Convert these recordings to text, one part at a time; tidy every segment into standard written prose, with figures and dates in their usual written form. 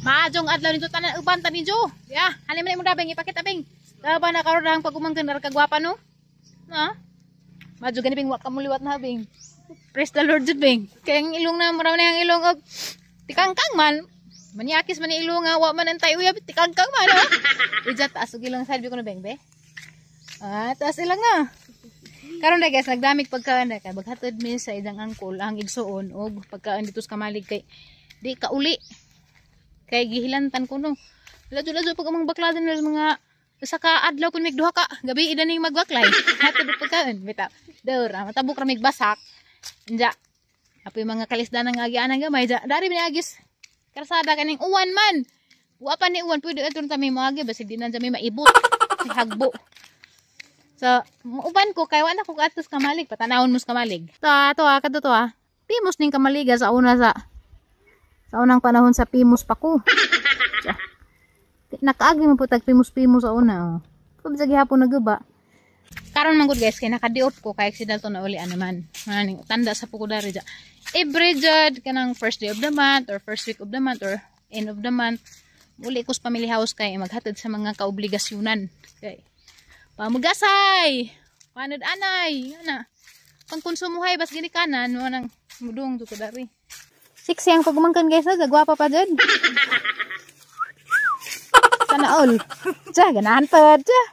Maadjong adlaw nito tanan uban tanin jo. Ya, hali man imong dabeng ipakita beng. Daba na karon dang pagumanggan ra kagwapa no. Ha? Maadjong gani beng wa ka muliwat na beng. Praise the Lord jud beng. Kay ang ilong na maraw na ang ilong og tikangkang man. Maniakis man ilong nga wa man antay uyab tikangkang man. Ija taas og ilong sabi ko na beng be. Taas ilang nga. Karon na guys, nagdamig pagkaan kay baghatod mi sa idang angkol ang igsuon og pagkaan dito sa Kamalig kay di ka uli. Kay gihilantan ko no. Lajo-lajo pag among bakladan ng mga sa ka adlaw kun mig duha ka gabi ida ning magbaklay. Hatod pagkaan bitaw. Dora matabok ra mig basak. Anja. Apoy mga kalisdan nga agianan gamay ja. Dari binagis. Karsada kaning uwan man. Wa pa ni uwan pwede adton ta mi moagi basi di na jami maibot. Si hagbo. So, uban ko kay wala ko atos Kamalig patanawon mo sa Kamalig. Kadto to ah. Pimos ning Kamaliga sa una sa unang panahon sa Pimos pa ko. So, nakaagi man po tag Pimos sa una oh. Pag sa gihapon naguba. Karon man gud guys kay nakadiot ko kay accident to na uli naman. Maning tanda sa puko dari ja. Every jud kanang first day of the month or first week of the month or end of the month uli ko sa family house kay maghatid sa mga kaobligasyonan. Okay. Pamugasay, panod anay, ana. Pang konsumuhay bas gini kanan mo nang mudong to kadari. Siksi ang pagumangkan guys, gagwapa pa dyan. Sana all. Diya, ganahan pa dyan.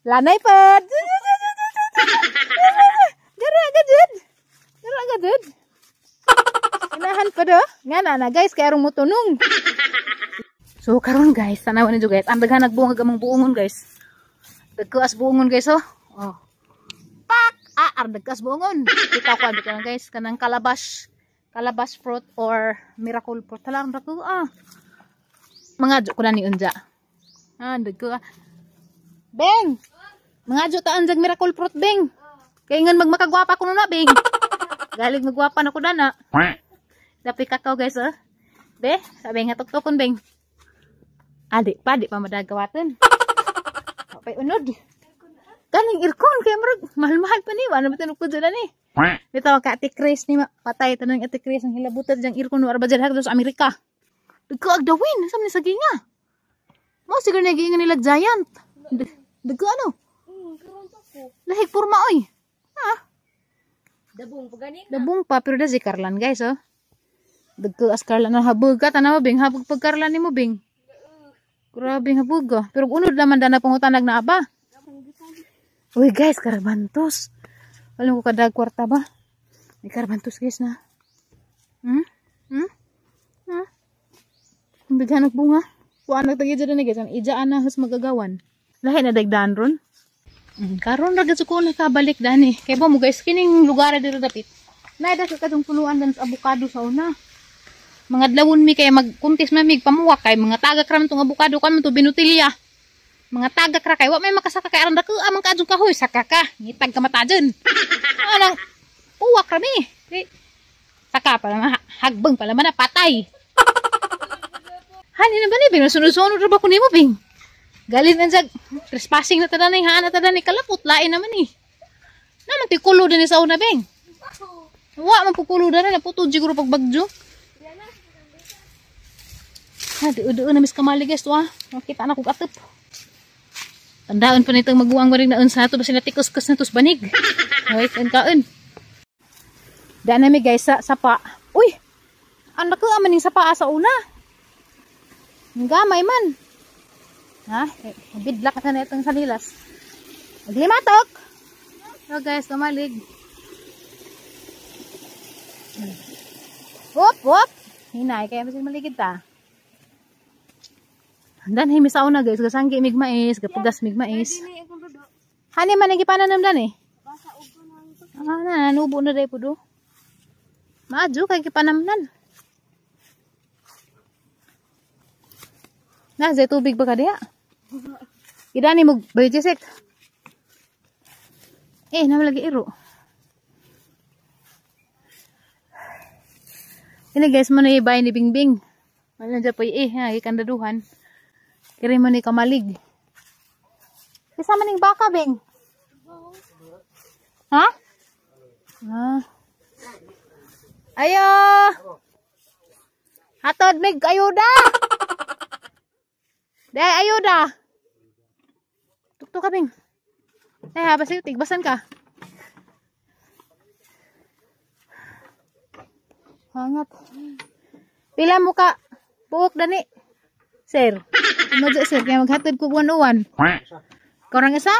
Lanay pa dyan. Gara agad dyan. Ganahan pa do. Nga na guys, kaya arong mutunong. So karon guys, tanawan nyo guys. Ang daghan nagbungag amang buongon guys. Dagkas buongon guys oh. Oh. Pak! Dagkas buongon. Kita ko ano guys, kanang calabash fruit or miracle fruit. Talang dako Mga jo ko na ni unja. Dagko Beng. Mga jo taan jag miracle fruit beng. Kay ngan magmakagwapa ko na beng. Galig magwapa na ko dana. Dapi kakao guys oh. Be, sabi nga tuktukon beng. Di pa madagawaten. Pay unod. Kaning irkon kay mahal-mahal pa ni wala bitan ko dala ni. Bitaw ka Ate Chris ni patay tanang Ate Chris ang hilabutan jang irkon war bajar hagdos Amerika. Dagko ag dawin sam ni saginga. Mo siguro naginga nila giant. Dagko ano? Lahig porma oy. Dabong pa pero da si Carlan guys oh. Dagko as Carlan na habog ka tanaw bing habog pag Carlan nimo bing. Grabe nga buga. Pero unod naman na pangutanag na aba. Uy guys, karabantos. Alam ko kadag kwarta ba? May karabantos guys na. Ang bighanok bunga. Kuan nagtagi dyan na guys. Ang ijaan na has magagawan. Lahi na dagdaan ron. Karon ragad ko nakabalik dani. Kaya ba mo guys, kining lugar dito dapit. Naida ka katong punuan dan sa avocado sa una. Mga dlawon mi kay magkuntis mamig pamuwak kay mga tagak ra man tong abukado kan man to binutilya. Mga tagak ra kay wa may makasaka kay aron dako amang kaadjong kahoy saka ka ngitag ka matajen. Anang uwak ra mi. Saka pala hagbeng pala man patay. Hani na ba ni binusunod-sunod ra ba ko nimo bing? Galin na jag trespassing na tada ni hana tada ni kalapot lain naman ni. Naman ti kulo din sa una bing. Wa man pukulo na putod siguro pag bagjo. Diuduan na mis Kamalig guys to Makita na kong atop. Tandaan pa nitong maguwang maring naun sa ato basi natikos-kos na tos banig. Okay, kain. Daan nami guys sa sapa. Uy! Ang naku amaning sapa sa una. Ang gamay man. Bidlak na itong salilas. Maglimatok! So guys, Kamalig. Wop! Hinay, kaya masin maligid ta. Dan himi sa una guys, gasanggi mig mais, gapugas mig mais. Hani man igi pananam dan nubo na day pudo. Maadyo kay gipanamnan. Sa tubig ba ka diha? Idani mo bayjisek. Naman lagi iro. Ini guys, mana ibay ni Bingbing. Wala dyan po ikandaduhan. Kiri mo ni Kamalig. Kasama ning baka, Bing. Ha? Ayo! Hatod mig ayuda! Day, ayuda. Tuktok ka, Bing. Day, habas sa'yo, tigbasan ka. Hangat. Pila mo ka. Buok, dani. Sir. Umadya, sir. Kaya maghatid ko buwan-uwan. Korang isa?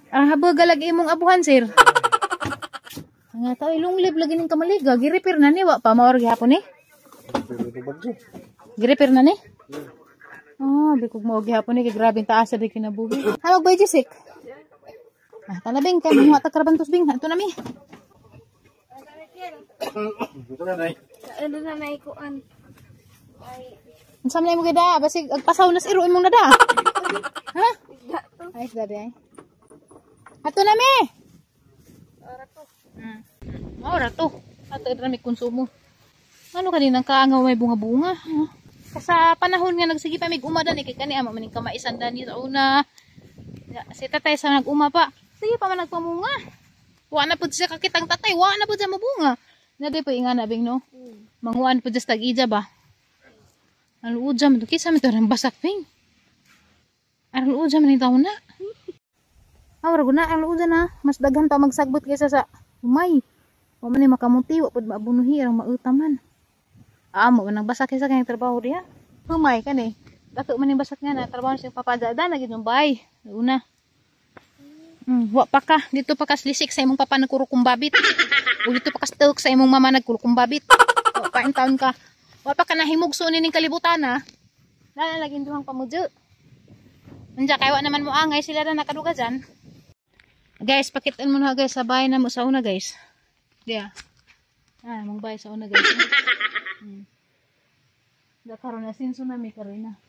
Habag galag imong abuhan, sir. Nga tao, ilunglib lagi ng kamaliga. Giripir na ni. Wa pa, maor gihapon ni. Giripir na ni? Bikog mo gihapon ni. Kaya grabing taas sa di kinabuhi. Hamag ba, Jessic? Tanabing, kaya mga takarabantos bing. Ito na mi. Ano na naikuan? Ang samlay mo gada, basig agpasaw na siruin mong nada. Ha? Ay, sabi ay. Ato na mi. Ora to. Ato na mi konsumo. Ano kaninang kaangaw may bunga-bunga? Sa panahon nga nagsigi pa mig umadan kay kani ama maning kamaisan dani sa una. Si tatay sa nag-uma pa. Sige pa man nagpamunga. Wa na pud siya kakitang tatay, wa na pud siya mabunga. Na di pa inga na bing no. Manguan pud sa tag-ija ba. Ang luudja man kisa man to nang basak bing. Ang luudja man taon na. Awra guna ang luudja na, mas daghan pa magsagbot kaysa sa umay. Wa man ni makamuti, wa pud maabunuhi ang mautaman. Amo man nang basak kaysa kay trabaho diha. Humay kani. Dato man ni basak nga na trabaho siya papadada na gid bay. Una. Wa pa ka. Dito pa kaslisik sa imong papa nagkurukumbabit. O dito pa kastuk sa imong mama nagkurukumbabit. Wa pa in taon ka. Wa pa ka nahimugso ning kalibutan ha. Nalalagin duhang pamudyo. Anja kay wa naman mo angay sila na nakaduga dyan. Guys, pakitaan mo na guys sa bahay na mo sa una guys. Diya. Mong bahay sa una guys. Da karon na sinso na mi karina.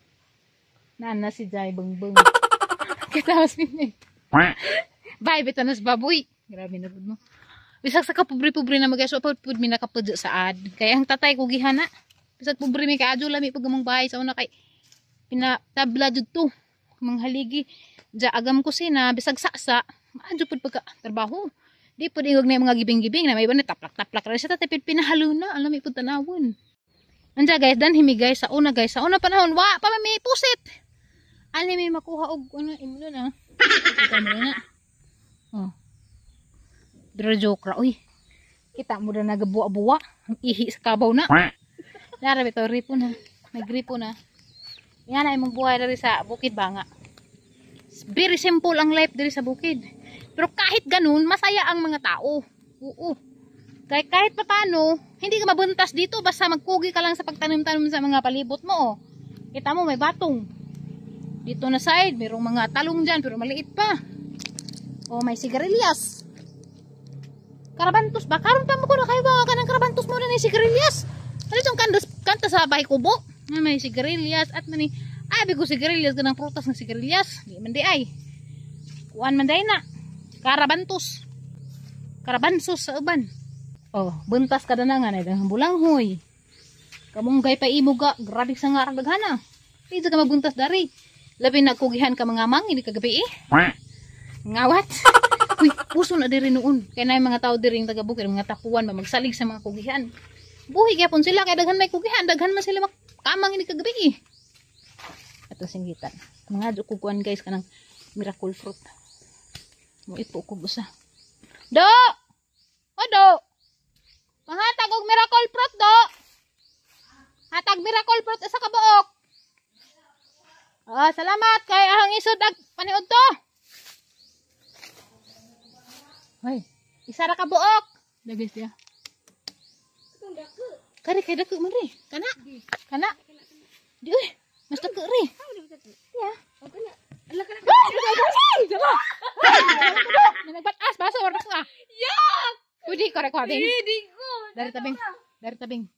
Nana si Jai Bengbeng. Kita mas ni. Bye bitanas baboy. Grabe na pud mo. Bisag sa kapobre-pobre na magay so pud mi nakapudyo sa ad. Kaya ang tatay ko gihana. Bisag pobre mi kay adyo lami pag among bahay sa una kay pinatabla jud to. Manghaligi ja agam ko sina bisag saksa. Adyo pud pagka trabaho. Di pud ingog na mga gibing-gibing na may iban taplak-taplak ra sa tatay pinahalo na alam mi pud tanawon. Anja guys, dan himi guys sa una panahon wa pa may pusit. Ani may makuha og ano imno na. Kita mo na. Dra joke ra uy. Kita mo na nagabuwa-buwa, ang ihi sa kabaw na. Nara bito ripo na. Nagripo na. Yan ay mong buhay diri sa bukid banga. Very simple ang life diri sa bukid. Pero kahit ganun, masaya ang mga tao. Oo. Kahit paano, hindi ka mabuntas dito basta magkugi ka lang sa pagtanim-tanim sa mga palibot mo. Kita mo may batong. Dito na side, mayroong mga talong dyan pero maliit pa. May sigarilyas. Karabantos ba? Karon pa mo ko na kayo ba ka ng karabantos mo na ni sigarilyas? Ano itong kanta sa bahay kubo? May sigarilyas at mani. Abi ko sigarilyas ganang prutas ng sigarilyas. Di man di ay. Kuan man day na. Karabantos. Karabansos sa uban. Buntas ka na nga na ng bulanghoy. Kamunggay pa imuga, grabe sa nga daghana. Pwede ka magbuntas dari. Labi na kugihan ka mga mang, hindi ka gabi Ngawat. Uy, puso na diri noon. Kaya na yung mga tao diri yung taga-bukid, mga takuan ba magsalig sa mga kugihan. Buhi gyapon sila kay daghan may kugihan, daghan man sila makamang hindi ka gabi Ato singgitan. Mga kukuan guys kanang miracle fruit. Mo ipo ko busa. Do! Do! Mahatag og miracle fruit do. Hatag miracle fruit sa kabuok. Salamat kay ahang isod ag paniud to. Hoy, isa ra ka buok. Dagis dia. Kari kay dako man ri. Kana? Kana? Di uy, mas dako ri. Ya. Ala kana. Jama. Nagbatas basa oras nga. Ya. Pwede ko recording. Di ko. Dari tabing.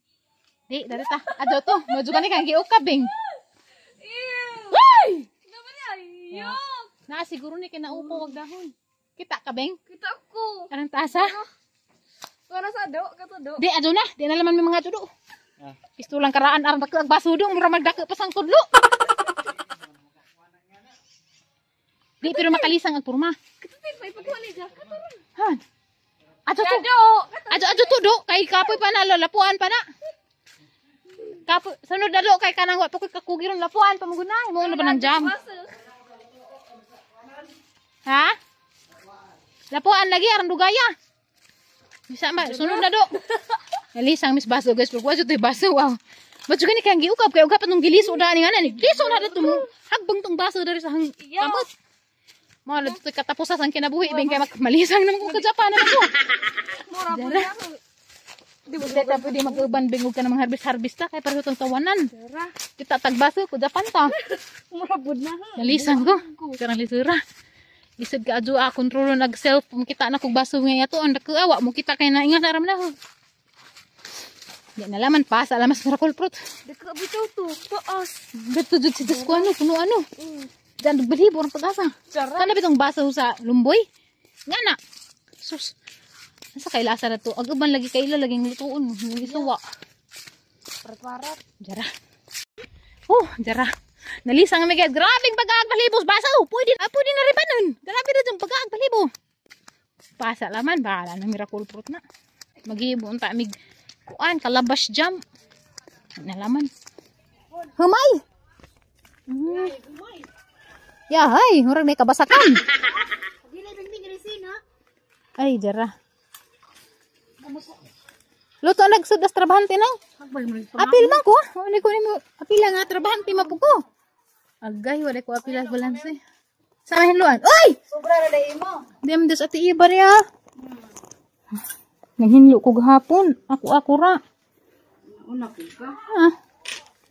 Di, dari ta. Adto to, mojo ka ni kang giukab bing. Hoy! Yo. Na siguro ni kinaupo wag dahon. Kita ka beng? Kita ko. Anong tasa? Para sa do, katudo. Di adto na, di na laman may mga tudo. Pistulang karaan aron dako ag basudong mura magdako pa sang tudlo. Di pero makalisang ang purma. Katutin pa ipagwali ja. Katuron. Han. Adto to do kay kapoy pa na lalapuan pa na. Sunod na do kay kanang wa pa ko kakugiron lapuan pamugunay mo na ba ng jam? Ha? Lapuan lagi aron dugaya. Bisa ba sunod na do. Nalisang mis baso guys, pag wajo toy baso wow. Ba't juga ni kang giukap kay ugap atong gilis uda ni ngana ni. Liso na dito mo hagbang tong baso dari sa kamot. Mo na dito katapusan ang kinabuhi bing kay malisang naman ko kajapan na ko. Mura po na ako. Di ba dito pwede mag-uban bingog ka namang harvest ta kay pareho tong tawanan. Tara. Kita tagbaso ko Japan ta. Mura po na. Nalisang ko. Karang lisura. Isod ka adyo kontrolo nag-self kita na kog baso nga yato ang nakawa mo kita kay naingat aram na ho. Di na laman pa sa alamas miracle fruit. Deka bitaw to. Taas. Beto jud si Dasko ano kuno ano. Dan belibo ang pag-asa. Tara. Kana bitong baso sa lumboy. Ngana. Sus. Asa kay lasa na to? Agaban lagi kay ila laging lutuon yung isuwa. Preparat. Jara. Oh, jara. Nalisang nga mga grabing pag-aagbalibo sa baso. Pwede na rin ba nun? Grabe na dyan pag-aagbalibo. Pasa laman. Bahala ng miracle fruit na. Mag-iibo ang tamig. Kuan, kalabas jam. Nalaman. Humay! Ya, hay. Murag may kabasakan. Ay, jara. Luto nagsudas trabahante na. Apil man ko. Wala ko nimo. Apil nga trabahante mapuko. Agay, wala ko apil ang balanse. Sa mahinluan. Oy! Sobra na dai mo. Diam des ati iba niya. Nanghinlo ko gahapon. Ako ra. Una ko ka. Ah.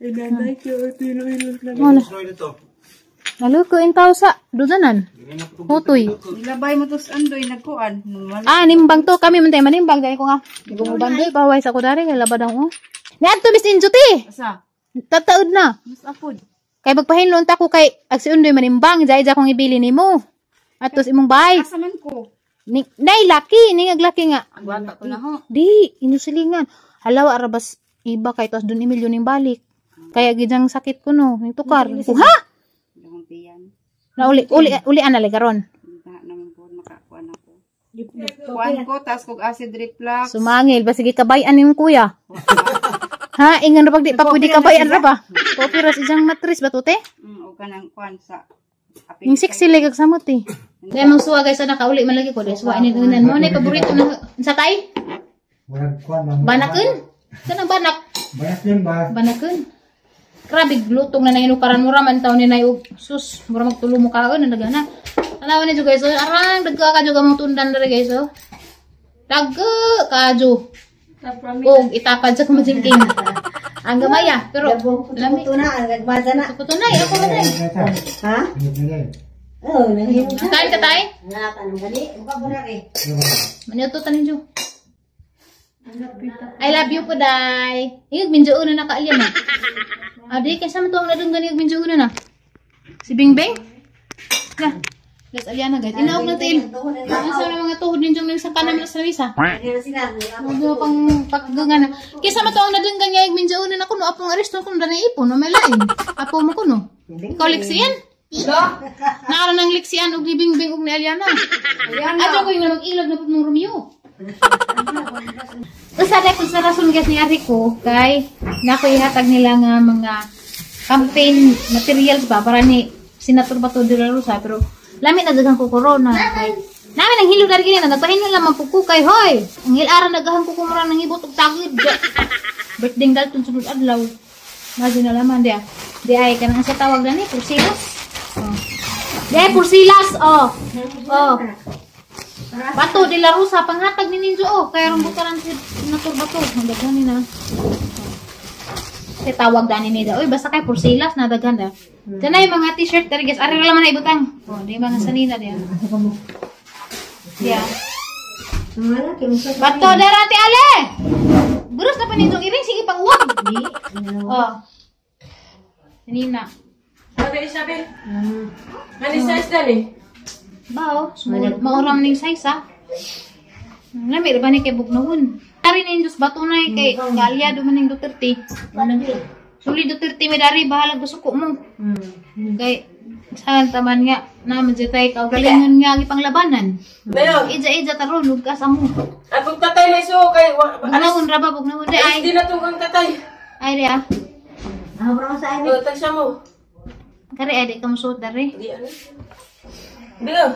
Inanay ko ilo lang. Wala. Naluko in tao sa dudanan. Hutoy. Nilabay mo to sa andoy nagkuan. Ah, nimbang to. Kami man tayo manimbang. Dahil ko nga. Hindi ko mabang doy. Paway sa ko dari. Kaya labad ako. Niyan to, Miss Injuti. Asa? Tataod na. Mas apod. Kay magpahinlon ta ko kay agsiundoy manimbang. Dahil kong ibili ni mo. At tos imong bahay. Asa man ko? Nay, laki. Ningag laki nga. Bata ko na ho. Di, inusilingan. Halawa, arabas iba kay tos dun imilyon yung balik. Kaya gidyang sakit ko no. Yung tukar. Ko, ha? Piyan. Na uli anali karon. Naman po makakuan ako. Kuan ko tas kog acid reflux. Sumangil ba sige kabayan ning kuya. Ha, ingon ra pag di pa pwede kabayan ra ba? Popira sa isang matris ba to te? O kanang kuan sa Ning sexy leg sa mo te. Dai mong suwa guys na kauli man lagi ko des. Wa ini dunan mo nay paborito na sa tay? Banakun? Kanang banak. Banakun. Grabe glutong na nanginukaran mo raman taon ni nay sus mura magtulo mo kaon na dagana. Alawan ni guys so arang dagka ka juga mong tundan dere guys so. Dagga kajo. Og itapad sa kumajingking. Ang gamaya pero lami Tuna, nagbaza na. Putunay ako man ay. Ha? Oh, nanghinom na. Kain ka tay? Nalakan ng gali. Buka mo na eh. Manyo tanin jo. I love you po day. Ingog minjo una na kaalyan na. Adi kay sa matong nadunggan ingog minjo una na. Si Bingbing? Na. Guys, alyan na guys. Inaog na tail. Ang sa mga tuhod ninyo nang sa kanan na sa Luisa. Hindi na sila. Ano pang paggungan na. Kisa matong nadunggan nga ingog minjo una na kuno apong aresto kuno na ipon no may lain. Apo mo kuno. Ikaw liksiyan? Naara nang liksiyan og ni Bingbing og ni Aliana. Ato ko yung mag-ilag na po ng Romeo. Usada ko sa rason guys ni Ariko kay nako ihatag nila nga mga campaign materials ba para ni Senator Bato de la Rosa pero lami na daghang ko corona kay namin ang hilog dari gini na nagpahinga lang magpuko kay hoy ang hilara nagahang ko kumura nang ibot og tagid birthday dalton sunod adlaw maji na laman dia di ay kanang sa tawag na ni Pursilas di ay Pursilas Bato de la Rosa panghatag ni ninyo kaya rong butaran si Senator Bato nagdagan ni na si tawag dani ni da oy basta kay Pursilas na daghan da tanay mga t-shirt diri guys ari lang man na ibutang di mga sanina dia yeah Bato darati ale burus na pa ninyong iring sige pang uwag sanina Sabi Isabel. Mali size dali. Bao, mauram ning size ha. Lami ra ba ni kay bugnawon. Dari ning Diyos bato na kay galyado man ning Duterte. Suli Duterte may dari bahala gusuko mo. Kay saan taman nga naman si tay kaugalingon nga ipanglabanan. Dayo. Ija taron ug ka sa mo. Atong tatay na iso kay Bugnawon ra ba bugnawon di ay. Hindi na tunggang tatay. Ay, di ah. Nahabra ko sa amin. Tagsa mo. Kari, ay, di ka musuot dari. Di ano? Bilo.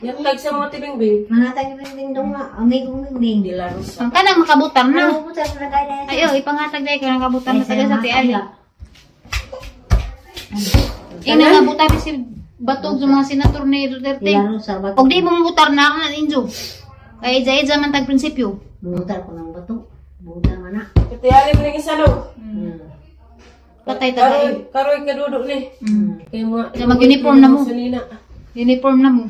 Yung tagsa mo tibing-bing. Manatag yung bindong nga. Amigong binding. Di laro sa. Ang kanang makabutar na. Ano po sa lagay na yan? Ayo, ipangatag dahil ka ng kabutar na taga sa tiyan. Ina nga butar si batog sa mga senator ni Duterte. Ilaro sa bato. Pag di mo butar na ka na injo. Kaya ija-ija man tag prinsipyo. Butar ko ng bato. Butar man na. Katiyali mo ng isa no. Patay tagay. Karoy kadudok ni. Mm. Kaya mga. Kaya mag-uniform na mo. Sanina. Uniform na mo.